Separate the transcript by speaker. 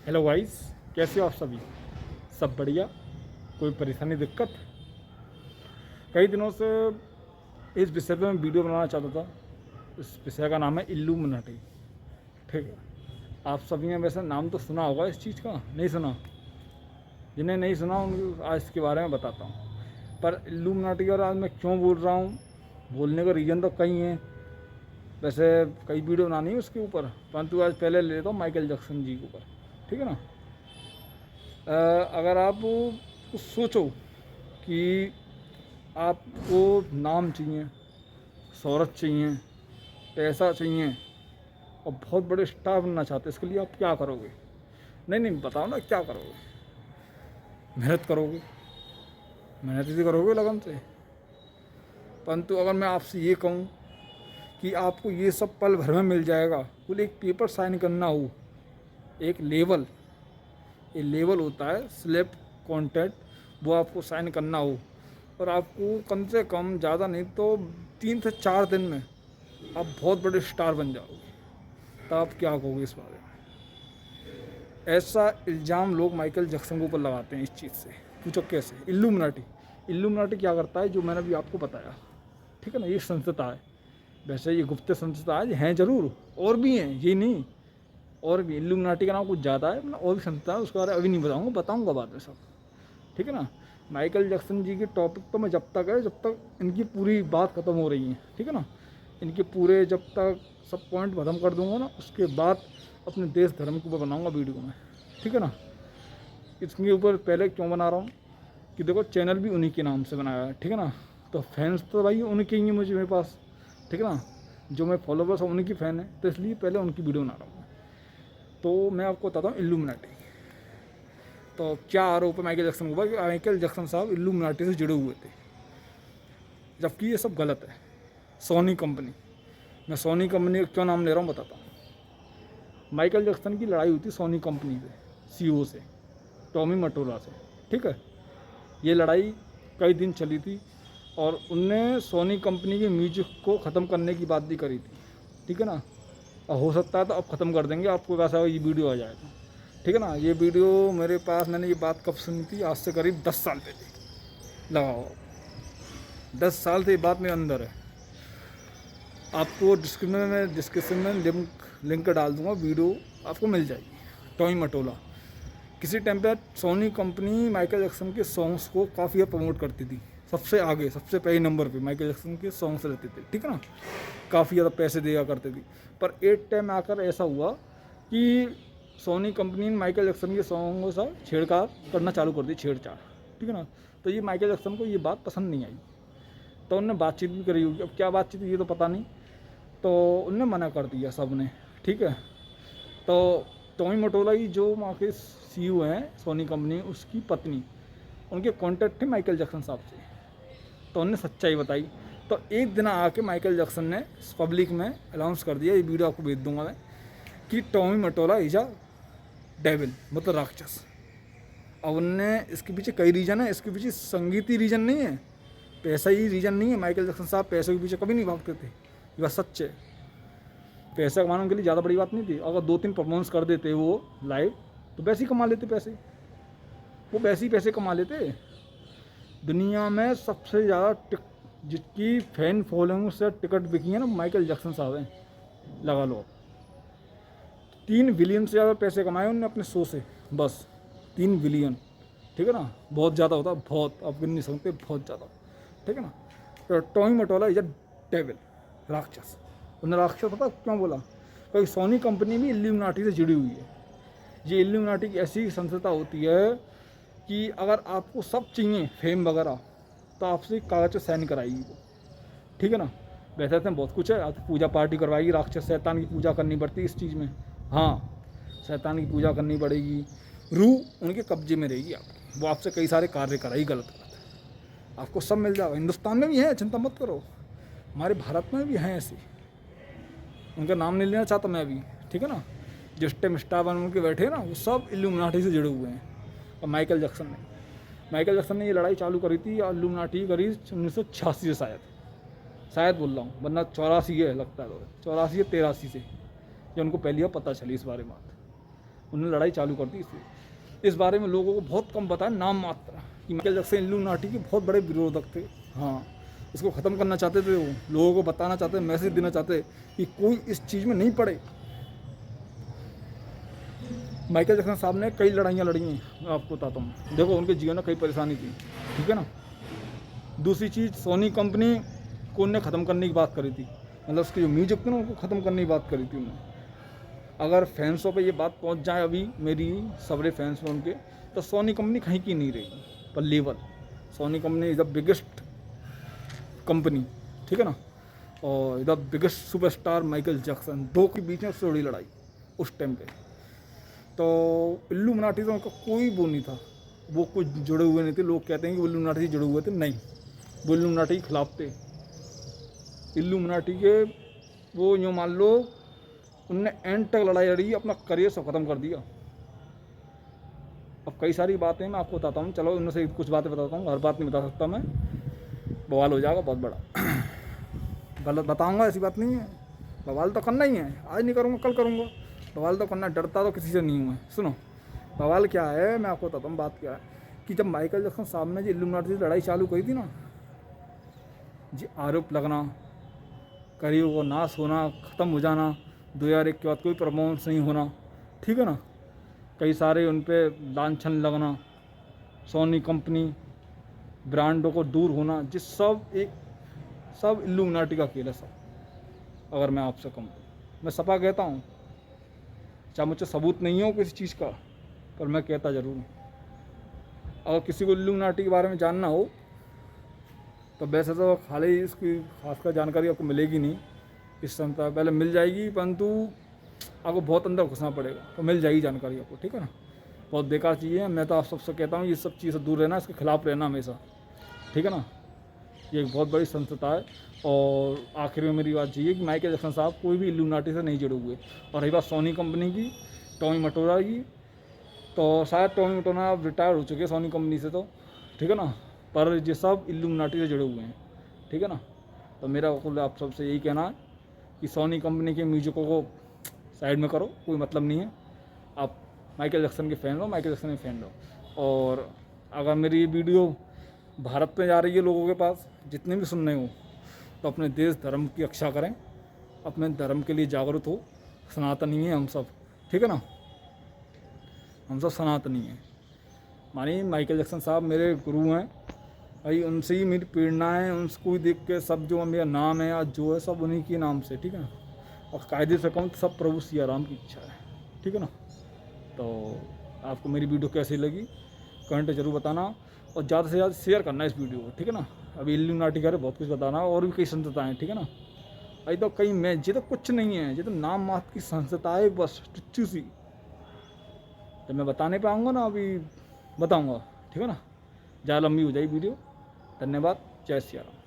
Speaker 1: Hello guys, कैसे हो आप सभी? सब बढ़िया? कोई परेशानी दिक्कत? कई दिनों से इस विषय पे मैं वीडियो बनाना चाहता था। इस विषय का नाम है इल्लूमिनाटी। ठीक है, आप सभी ने वैसे नाम तो सुना होगा इस चीज़ का, नहीं सुना? जिन्हें नहीं सुना उनको आज इसके बारे में बताता हूँ। पर इल्लूमिनाटी और आज मैं क्यों बोल रहा हूँ, बोलने का रीज़न तो कई हैं। वैसे कई वीडियो बनानी है उसके ऊपर, परंतु आज पहले ले लेता हूँ माइकल जैक्सन जी के ऊपर। ठीक है ना? अगर आप सोचो कि आपको नाम चाहिए, शोहरत चाहिए, पैसा चाहिए और बहुत बड़े स्टार बनना चाहते हैं, इसके लिए आप क्या करोगे? नहीं नहीं, बताओ ना क्या करोगे? मेहनत करोगे, मेहनत भी करोगे लगन से। परंतु अगर मैं आपसे ये कहूँ कि आपको ये सब पल भर में मिल जाएगा, कुल एक पेपर साइन करना हो, एक लेवल, ये लेवल होता है स्लिप कॉन्ट्रैक्ट, वो आपको साइन करना हो और आपको कम से कम ज़्यादा नहीं तो 3 से 4 दिन में आप बहुत बड़े स्टार बन जाओगे, तो आप क्या कहोगे इस बारे में? ऐसा इल्ज़ाम लोग माइकल जैक्सन के ऊपर लगाते हैं इस चीज़ से। पूछो कैसे? इल्लूमिनाटी। इल्लूमिनाटी क्या करता है, जो मैंने अभी आपको बताया। ठीक है ना? ये संस्था है, वैसे ये गुप्त संस्था है, हैं ज़रूर, और भी हैं, ये नहीं, और भी। इल्लूमिनाटी का नाम कुछ ज़्यादा है, मतलब और भी संस्था है, उसके बारे में अभी नहीं बताऊँगा, बताऊँगा बाद में सब। ठीक है ना? माइकल जैक्सन जी के टॉपिक तो मैं जब तक इनकी पूरी बात ख़त्म हो रही है, ठीक है ना, इनके पूरे जब तक सब पॉइंट ख़त्म कर दूंगा ना, उसके बाद अपने देश धर्म के ऊपर बनाऊंगा वीडियो में। ठीक है ना? इसके ऊपर पहले क्यों बना रहा हूँ कि देखो, चैनल भी उन्हीं के नाम से बनाया है। ठीक है ना? तो फैंस तो भाई उनके ही हैं मुझे, मेरे पास। ठीक है ना? जो मैं फॉलोवर्स हैं उनकी फ़ैन है, तो इसलिए पहले उनकी वीडियो बना रहा हूँ। तो मैं आपको बताता हूँ इल्लूमिनाटी। तो क्या आरोप है माइकल जैक्सन के ऊपर कि माइकल जैक्सन साहब इल्लूमिनाटी से जुड़े हुए थे, जबकि ये सब गलत है। सोनी कंपनी, मैं सोनी कंपनी का क्यों नाम ले रहा हूँ बताता हूँ। माइकल जैक्सन की लड़ाई हुई थी सोनी कंपनी से, सीईओ से, टॉमी मटोरा से। ठीक है? ये लड़ाई कई दिन चली थी और उनने सोनी कंपनी की म्यूजिक को ख़त्म करने की बात भी करी थी। ठीक है ना? और हो सकता है तो अब ख़त्म कर देंगे, आपको वैसा ये वीडियो आ जाए तो। ठीक है ना? ये वीडियो मेरे पास, मैंने ये बात कब सुनी थी, आज से करीब 10 साल पहले लगाओ। 10 साल से ये बात मेरे अंदर है। आपको डिस्क्रिप्शन में लिंक डाल दूंगा, वीडियो आपको मिल जाएगी। टॉमी मटोला किसी टाइम पे सोनी कंपनी माइकल जैक्सन के सॉन्ग्स को काफ़ी प्रमोट करती थी, सबसे आगे, सबसे पहले नंबर पे माइकल जैक्सन के सॉन्ग्स रहते थे। ठीक है ना? काफ़ी ज़्यादा पैसे दिया करती थी। पर एक टाइम आकर ऐसा हुआ कि सोनी कंपनी ने माइकल जैक्सन के सॉन्गों से छेड़छाड़ करना चालू कर दी, छेड़छाड़। ठीक है ना? तो ये माइकल जैक्सन को ये बात पसंद नहीं आई, तो उन्होंने बातचीत भी करी होगी, अब क्या बातचीत ये तो पता नहीं, तो उनने मना कर दिया सब ने। ठीक है? तो टॉमी मोटोला ही जो वहाँ के सीईओ हैं सोनी कंपनी, उसकी पत्नी, उनके कॉन्टैक्ट थे माइकल जैक्सन साहब से, तो उन्होंने सच्चाई बताई। तो एक दिन आके माइकल जैक्सन ने पब्लिक में अनाउंस कर दिया, ये वीडियो आपको भेज दूंगा मैं, कि Tommy Motorola is a devil, मतलब राक्षस। अब उनने, इसके पीछे कई रीज़न है, इसके पीछे संगीत ही रीज़न नहीं है, पैसा ही रीज़न नहीं है। माइकल जैक्सन साहब पैसों के पीछे कभी नहीं भागते थे, ये बात सच है। पैसा कमाना उनके लिए ज़्यादा बड़ी बात नहीं थी। अगर 2-3 परफॉर्मेंस कर देते वो लाइव, तो वैसे ही कमा लेते पैसे, वो वैसे ही पैसे कमा लेते। दुनिया में सबसे ज़्यादा जिसकी फैन फॉलोइंग से टिकट बिकी है ना, माइकल जैक्सन साहब हैं, लगा लो। 3 बिलियन से ज़्यादा पैसे कमाए उन्होंने अपने शो से, बस 3 बिलियन। ठीक है ना? बहुत ज़्यादा होता, बहुत, आप गिन नहीं सकते, बहुत ज़्यादा। ठीक है ना? तो Tommy Motorola is a devil, राक्षस। उन्होंने राक्षस पता क्यों बोला? क्योंकि सोनी कंपनी भी इल्यूमिनाटी से जुड़ी हुई है। ये इल्यूमिनाटी की ऐसी संस्था होती है कि अगर आपको सब चाहिए, फेम वगैरह, तो आपसे कागज पे साइन कराएगी वो। ठीक है ना? वैसे तो बहुत कुछ है, आप पूजा पार्टी करवाएगी, राक्षस शैतान की पूजा करनी पड़ती है इस चीज़ में। हाँ, शैतान की पूजा करनी पड़ेगी, रूह उनके कब्जे में रहेगी आपकी, वो आपसे कई सारे कार्य कराएगी गलत गलत। आपको सब मिल जाएगा, हिंदुस्तान में भी है, चिंता मत करो, हमारे भारत में भी हैं ऐसे। उनका नाम नहीं लेना चाहता मैं अभी। ठीक है ना? जिस टाइम स्टार बन के बैठे ना, वो सब इल्यूमिनाटी से जुड़े हुए हैं। और माइकल जैक्सन ने ये लड़ाई चालू करी थी इल्यूमिनाटी करी 1986 से, शायद बोल रहा हूँ, वरना 84 है लगता है, 84 या 83 से, ये उनको पहली बार पता चली इस बारे में बात। उन्होंने लड़ाई चालू कर दी इस बारे में लोगों को बहुत कम पता है, नाम मात्र कि माइकल जैक्सन इल्यूमिनाटी के बहुत बड़े विरोधक थे। हाँ, इसको ख़त्म करना चाहते थे वो, लोगों को बताना चाहते, मैसेज देना चाहते कि कोई इस चीज़ में नहीं पड़े। माइकल जैक्सन साहब ने कई लड़ाइयाँ लड़ी हैं, मैं आपको बताता हूँ। देखो उनके जीवन में कई परेशानी थी, ठीक है ना। दूसरी चीज़, सोनी कंपनी को उनने ख़त्म करने की बात करी थी, मतलब उसकी जो म्यूजिक थी ना उनको ख़त्म करने की बात करी थी उन्होंने। अगर फैंसों पे ये बात पहुंच जाए अभी मेरी सबरे फैंस में उनके, तो सोनी कंपनी कहीं की नहीं रहेगी। पर level Sony company is the biggest company, ठीक है ना। और the biggest superstar Michael Jackson, दो के बीच में सबसे बड़ी लड़ाई उस टाइम पे। तो इल्यूमिनाटी से उनका कोई वो नहीं था, वो कुछ जुड़े हुए नहीं थे। लोग कहते हैं कि वो इल्यूमिनाटी से जुड़े हुए थे, नहीं, वो इल्यूमिनाटी के खिलाफ थे। इल्यूमिनाटी के वो यूँ मान लो उनने एंड तक लड़ाई लड़ी, अपना करियर सब ख़त्म कर दिया। अब कई सारी बातें मैं आपको बताता हूँ, चलो उनमें से कुछ बातें बताता हूँ, हर बात नहीं बता सकता मैं, बवाल हो जाएगा बहुत बड़ा। गलत बताऊँगा ऐसी बात नहीं है, बवाल तो करना ही है, आज नहीं करूँगा कल करूँगा, बवाल तो करना, डरता तो किसी से नहीं हूँ मैं। सुनो बवाल क्या है, मैं आपको बताता हूँ बात क्या है कि जब माइकल जैक्सन साहब ने जो इल्यूमिनाटी से लड़ाई चालू करी थी ना, जी आरोप लगना, करियर को नाश होना, ख़त्म हो जाना, 2001 के बाद कोई परफॉर्मेंस नहीं होना, ठीक है ना, कई सारे उन पर लांछन लगना, सोनी कंपनी ब्रांडों को दूर होना, जिस सब इल्यूमिनाटी का खेल है सब। अगर मैं आपसे कहूँ, मैं सपा कहता हूँ, चाहे मुझे सबूत नहीं हो किसी चीज़ का, पर मैं कहता ज़रूर हूँ। अगर किसी को इल्यूमिनाटी के बारे में जानना हो तो वैसे तो खाली इसकी खासकर जानकारी आपको मिलेगी नहीं इस समय, पहले मिल जाएगी, परंतु आपको बहुत अंदर घुसना पड़ेगा तो मिल जाएगी जानकारी आपको, ठीक है ना। बहुत बेकार चीज़ है, मैं तो आप सबसे कहता हूँ ये सब चीज़ से दूर रहना, इसके खिलाफ रहना हमेशा, ठीक है ना। ये एक बहुत बड़ी संस्था है। और आखिर में मेरी बात ये कि माइकल जैक्सन साहब कोई भी इल्यूमिनाटी से नहीं जुड़े हुए। और रही बात सोनी कंपनी की, टॉमी मटोरा की, तो शायद टॉमी मटोरा अब रिटायर हो चुके हैं सोनी कंपनी से, तो ठीक है ना, पर ये सब इल्यूमिनाटी से जुड़े हुए हैं, ठीक है ना। तो मेरा आप सबसे यही कहना है कि सोनी कंपनी के म्यूजिकों को साइड में करो, कोई मतलब नहीं है। आप माइकल जैक्सन के फ़ैन हो, माइकल जैक्सन के फ़ैन हो। और अगर मेरी ये वीडियो भारत में जा रही है लोगों के पास, जितने भी सुन रहे हो, तो अपने देश धर्म की रक्षा करें, अपने धर्म के लिए जागरूक हो। सनातनी है हम सब, ठीक है ना, हम सब सनातनी हैं। मानिए माइकल जैक्सन साहब मेरे गुरु हैं भाई, उनसे ही मेरी प्रेरणा है, उनको ही देख के सब जो मेरा नाम है आज जो है सब उन्हीं के नाम से, ठीक है ना। और कायदे से कहूँ तो सब प्रभु सिया राम की इच्छा है, ठीक है ना। तो आपको मेरी वीडियो कैसी लगी कमेंट जरूर बताना, और ज़्यादा से ज़्यादा शेयर करना इस वीडियो को, ठीक है ना। अभी इल्यूमिनाटी करे बहुत कुछ बताना, और भी कई संस्थाएँ, ठीक है ना। अभी तो कई मैं ये तो कुछ नहीं है, ये तो नाम मात्र की संस्था है बस, टुच्चू सी। जब मैं बता नहीं पाऊँगा ना अभी बताऊँगा, ठीक है ना। ज़्यादा लंबी हो जाएगी वीडियो। धन्यवाद, जय सिया राम।